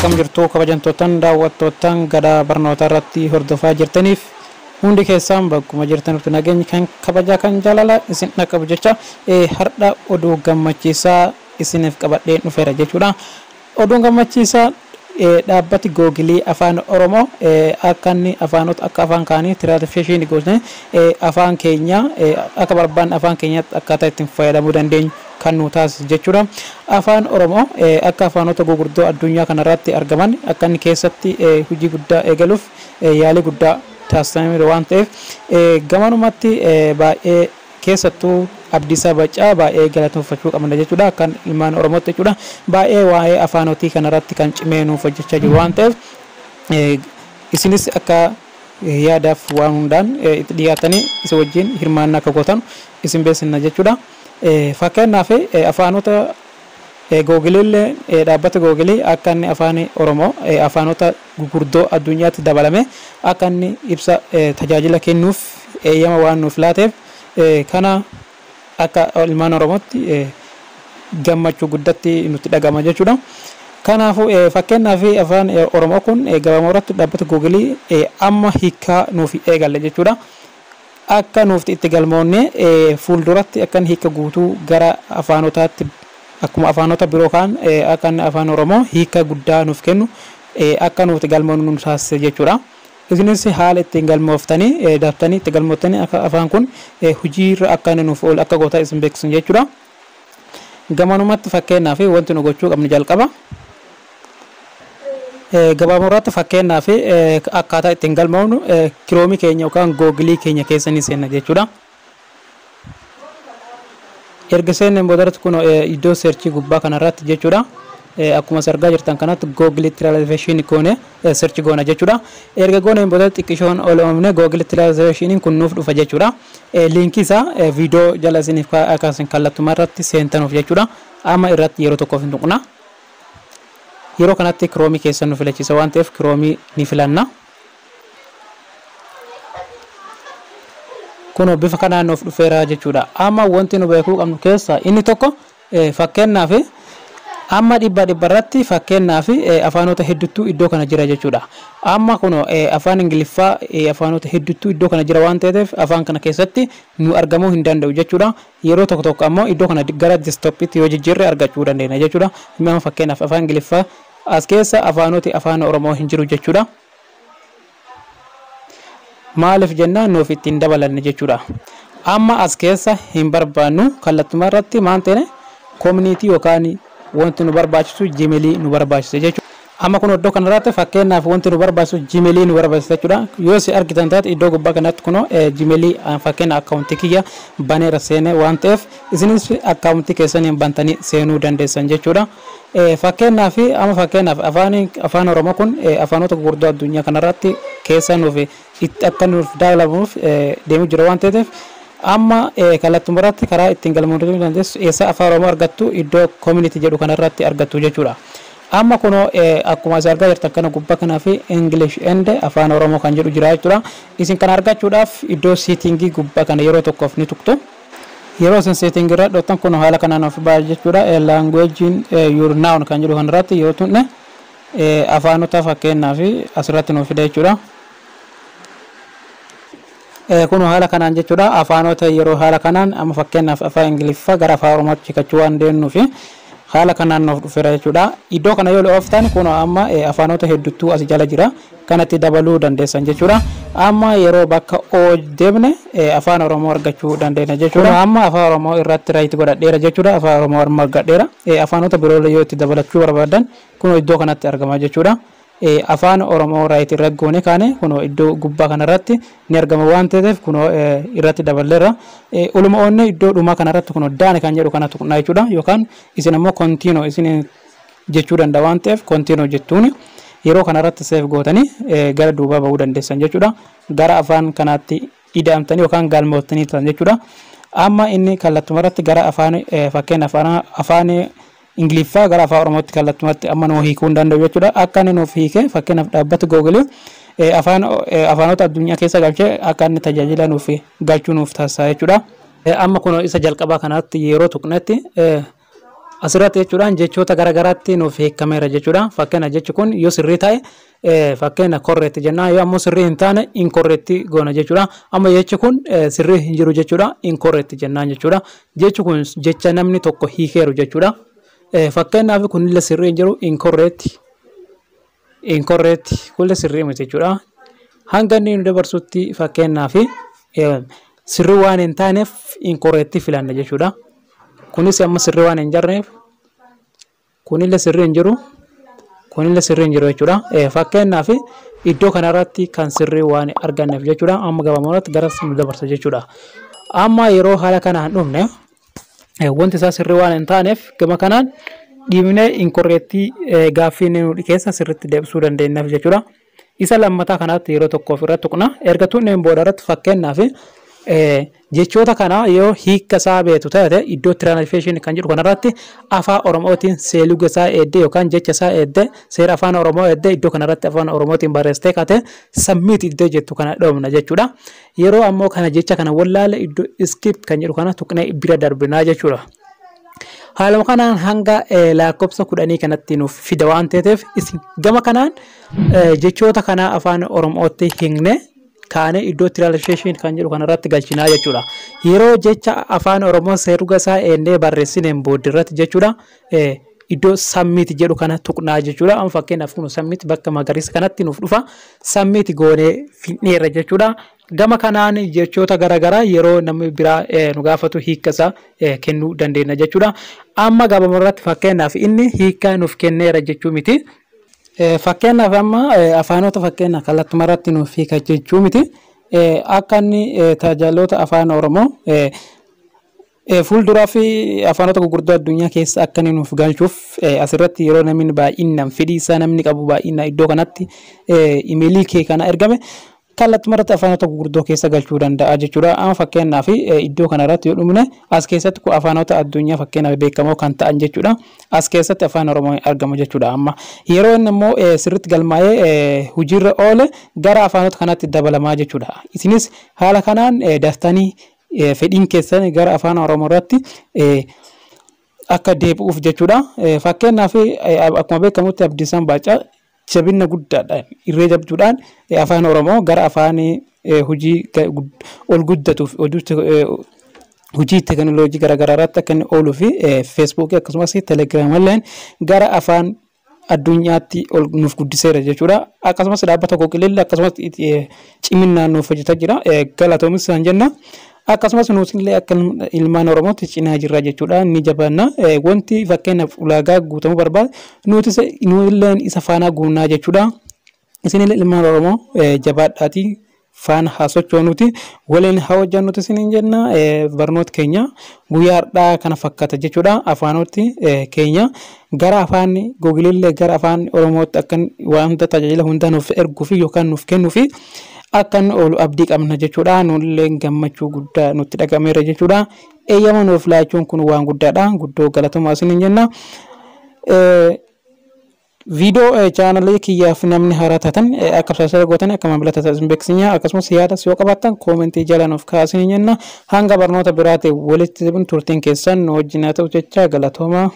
akkam jirtu kabajamtootaan daawwattootaan gadaa barnoota irratti hordofaa jirtaniif hundi keessan bakkuma jirtanitti nageenya kan kabajaa kan jaalala isin dhaqqabu jecha har'a oduu gammachiisaa isiniif qabadheen dhufeera jechuudha. Oduun gammachiisaa dhaabbati Gugilii Afaan Oromoo akkanni afaanota akka afaan kaanii tiraansleeshinii gootanii afaan keenya akka barbaanne afaan keenyatti akkaataa ittiin fayyadamuu dandeenyu kan nu taasisu jechuudha. Afaan Oromoo akka afaanota gurguddoo addunyaa kanarratti argaman akkanni keessatti hojii guddaa eegaluuf yaalii guddaa taasifamee waan ta'eef gamanumatti baay'ee keessattuu abdiisaa bacaa baay'ee galatoomfachuu qabna jechuudha. Kan ilmaan Oromootti jechuudha. Baay'ee waa'ee afaanotii kanarratti kan cimee nuuf hojjechaa jiru waan ta'eef isinis akka yaadaaf waan hundaan itti dhiyaatanii isa wajjin hirmaannaa akka gootan isin beeksisna jechuudha. Fakkeenyaaf afaanota Gugilii dhaabbata Gugilii akka inni afaan Oromoo afaanota gurguddoo addunyaatti dabalame akka inni ibsa tajaajila kennuuf eeyyama waan nuuf laateef kana akka ilmaan Oromootti gammachuu guddatti nutti dhagama jechuudha. Kanaafuu fakkeenyaaf afaan Oromoo kun gabaabumatti dhaabbata Gugilii amma hiikkaa nuuf eegale jechuudha. Akka nuuf itti galmoonne fuulduratti akka hiikka guutuu gara afaanotaatti akkuma afaanota biroo kan akka afaan Oromoo hiikka guddaa nuuf kennu akka nuuf galmoonnu nu taasise jechuudha. Isinis haala ittiin galmooftanii daaftanii itti galmooftanii akka afaan kun hojiirra akka nuuf oolu akka gootaa isin beeksisan jechuudha. Gamanumatti fakkeenyaaf wanti nu gochuu qabnu jalqaba. Gabaabumatti fakkeenyaaf akkaataa ittiin galmoofnu kiroomii keenya yookaan Gugilii keenya keessanii seenna jechuudha. Erga seenneen boodarratti kun iddoo seerchii gubbaa kanarratti jechuudha. Akkuma argaa jirtan kanatti GoogleTranslation goone search goona jechuudha. Erga gooneen booda xiqqishoon oolomne GoogleTranslation kun nuuf dhufa jechuudha. Linkii isaa viidiyoo jala isiniif akkasiin kallattii irratti seentan jechuudha. Amma irratti yeroo tokkoof hin tuqna. Yeroo kanatti kiroomii keessa nu filachiisa waan ta'eef kiroomii ni filanna. Kun bifa kanaan nuuf dhufeera jechuudha. Amma wanti nu beekuu qabnu keessa inni tokko fakkeenyaaf amma dhibba irratti fakkeenyaaf afaanota hedduutu iddoo kana jira jechuudha. Amma kun afaan Ingiliffaa afaanota hedduutu iddoo kana jira waan ta'eef afaan kana keessatti nu argamuu hin danda'u jechuudha. Yeroo tokko tokko ammoo iddoo kana gara desktoppitti yoo jijjiirre argachuu dandeenya jechuudha. Amma fakkeenyaaf afaan Ingiliffaa as keessa afaanoti afaan Oromoo hin jiru jechuudha. Maaliif jennaan nuuf ittiin dabalanne jechuudha. Amma as keessa hin barbaannu kallattii irratti maal ta'e community yookaan wanti nu barbaachisu Gmail nu barbaachisa jechuudha. Amma kun iddoo kanarratti fakkeenyaaf wanti nu barbaachisu Gmail nu barbaachisa jechuudha. Yoo si argitan taate iddoo gubbaa kanatti kun Gmail fakkeenya akkaawuntii kiyya baneera seene waan ta'eef isinis akkaawuntii keessaniin bantanii seenuu dandeessan jechuudha. Fakkeenyaaf amma fakkeenyaaf afaan Oromoo kun afaanota gurguddoo addunyaa kanarratti keessa nuuf akka nuuf daalamuuf deemu jira waan ta'eef amma kallattii irratti karaa ittiin galmoofachuu dandeessu eessa afaan Oromoo argattu iddoo community jedhu kanarratti argattu jechuudha. Amma kun akkuma isin argaa jirtan kana gubbaa kanaa fi English and afaan Oromoo kan jedhu jira jechuudha. Isin kana argachuudhaaf iddoo settingii gubbaa kana yeroo tokkoof ni tuqtu. Yeroo isin setting irra dhootan kun haala kanaan of baay'ee jechuudha. Language your noun kan jedhu kanarratti yoo tunne afaanota fakkeenyaaf asirratti nuuf fida jechuudha. Kun haala kanaan jechuudha. Afaanota yeroo haala kanaan amma fakkeenyaaf afaan Ingiliffaa gara afaan Oromootti hiikachuu waan deemnuuf haala kanaan nuuf dhufeera jechuudha. Iddoo kana yoo ooftan kun amma afaanota hedduutu as jala jira. Kanatti dabaluu dandeessan jechuudha. Amma yeroo bakka O deemne afaan Oromoo argachuu dandeenya jechuudha. Amma afaan Oromoo irratti right godhadheera jechuudha. Afaan Oromoo argadheera. Afaanota biroo yoo itti dabalachuu barbaadan kun iddoo kanatti argama jechuudha. Afaan Oromoo right irra goone kaane kun iddoo gubbaa kanarratti ni argama waan ta'eef kun irratti daballeera. Uluma onne iddoo dhumaa kanarratti kun daane kan jedhu kana tuqnaa jechuudha. Yookaan isin ammoo continue isin jechuu danda'a waan ta'eef continue jettuun yeroo kanarratti save gootanii gara duubaa bahuu dandeessan jechuudha. Gara afaan kanaatti ida'amtanii yookaan galmooftanii ta'an jechuudha. Amma inni kallattii irratti gara afaan fakkeenyaaf afaan Ingiliffaa gara afaan Oromootti kallattumatti amma nu hiikuu hin danda'u jechuudha. Akka inni nuuf hiike fakkeenyaaf dhaabbata Gugilii afaanota addunyaa keessa galchee akka inni tajaajila nuuf galchuu nuuf taasisaa jechuudha. Amma kun isa jalqabaa kanatti yeroo tuqnetti asirratti jechuudhaan jechoota garagaraatti nuuf hiikameera jechuudha. Fakkeenya jechi kun yoo sirrii ta'e fakkeenya korreetti jenna, yoo ammoo sirrii hin taane inkorreetti goona jechuudha. Amma jechi kun sirrii hin jiru jechuudha, inkorreetti jennaan jechuudha. Jechi kun jecha namni tokko hiikeeru jechuudha. Fakkeenyaaf kunillee sirrii hin jiru, inkorreetti kunillee sirrii miti jechuudha. Hanga inni nu dabarsutti fakkeenyaaf sirrii waan hin taaneef inkorreetti filanna jechuudha. Kunis amma sirrii waan hin jirreef kunillee sirrii hin jiru, kunillee sirrii hin jiru jechuudha. Fakkeenyaaf iddoo kanarratti kan sirrii waan arganneef jechuudha. Amma gabaabumatti gara nu dabarsa jechuudha. Amma yeroo haala kanaan dhumne wanti isaa sirrii waan hin taaneef gama kanaan dhiibnee inkorreetti gaaffii nu keessa sirriitti deebisuu dandeenyaaf jechuudha. Isa lammataa kanaatti yeroo tokkoof irratti tuqna. Erga tuqneen booda irratti fakkeenyaaf jechoota kana yoo hiikka isaa beektu ta'e iddoo translation kan jedhu kanarratti afaan oromootiin seeluga isaa eedde yookaan jecha isaa eedde seera afaan oromoo eedde iddoo kanarratti afaan oromootiin barreessitee kate submit iddoo jettu kana dhoomna jechuudha. Yeroo ammoo kana jecha kana wallaale iddoo skip kan jedhu kana tuqnee bira darbinaa jechuudha. Haaluma kanaan hanga lakkoofsa 10 kanatti nuuf fida waan ta'eef isin gama kanaan jechoota kana afaan oromootti hiikne kaane iddoo translation kan jedhu kanarratti galchinaa jechuudha. Yeroo jecha afaan oromoo seeruga isaa eennee barreessineen booddirratti jechuudha. Iddoo submit jedhu kana tuqnaa jechuudha. Amma fakkeenyaaf kun submit bakka magariisa kanatti nuuf dhufa. Submit goonee finneerra jechuudha. Gama kanaan jechoota garagaraa yeroo namni biraa nu gaafatu hiikka isaa kennuu dandeenya jechuudha. Amma gabaabumatti fakkeenyaaf inni hiikkaa nuuf kenneera jechuu miti. Fakkeenyaaf amma afaanota fakkeenya kallattumarratti nuuf hiika jechuu miti. Akka inni tajaajiloota afaan oromoo fuulduraa fi afaanota gurguddoo addunyaa keessa akka inni nuuf galchuuf asirratti yeroo namni baay'inaan fedhii isaa namni qabu baay'inaan iddoo kanatti imeelii kee kana ergame kallattumarratti afaanota gurguddoo keessa galchuu danda'a jechuudha. Amma fakkeenyaaf iddoo kanarratti yoo dhumne as keessatti kun afaanota addunyaa fakkeenyaaf beekamoo kan ta'an jechuudha. As keessatti afaan oromoo argamu jechuudha. Amma yeroo inni immoo sirriitti galmaa'ee hojiirra oole gara afaanota kanatti dabalamaa jechuudha. Isinis haala kanaan daftanii fedhiin keessan gara afaan oromoo irratti akka deebi'uuf jechuudha. Fakkeenyaaf akkuma beekamutti Abdiisaan Baacaa jabina guddaadhaan irree jabduudhaan afaan oromoo gara afaan hojii ol guddatuuf hojii teekinooloojii garaagaraa irratti akka inni ooluu fi feesbuukii akkasumas teelegiraamalleen gara afaan addunyaatti ol nuuf guddiseera jechuudha. Akkasumas dhaabbata Gugilii akkasumas ciminaan nuuf hojjetaa jira. Galatoomis isaan jenna. Akkasumas nuusillee akka ilmaan oromootti cinaa jirra jechuudha. Ni jabaanna. Wanti fakkeenyaaf ulaagaa guutamuu barbaadu nutillee isa faana guunnaa jechuudha. Isinillee ilmaan oromoo jabaadhaatii faana haa sochoonuti waliin haa hojjannuti isiniin jenna. Barnoota keenya guyyaa har'aa kana fakkaata jechuudha. Afaanoti keenya gara afaan Gugilii gara afaan oromootti akka wanta tajaajila hunda nuuf erguu fi yookaan nuuf kennuu fi akkan oolu abdii qabna jechuudha. Nullee gammachuu guddaa nutti dhagameera jechuudha. Eeyyama nuuf laachuun kun waan guddaadha. Guddoo galatoomaa isiniin jenna. Video channel kiyyaaf namni haaraa taatan akka subscribe gootan akka maamila taasisan beeksisnyaa akkasumas yaadas yoo qabaattan koomentii jala nuuf kaasanii jenna. Hanga barnoota biraatti walitti turtiin keessan wajjin haa ta'u jecha galatoomaa.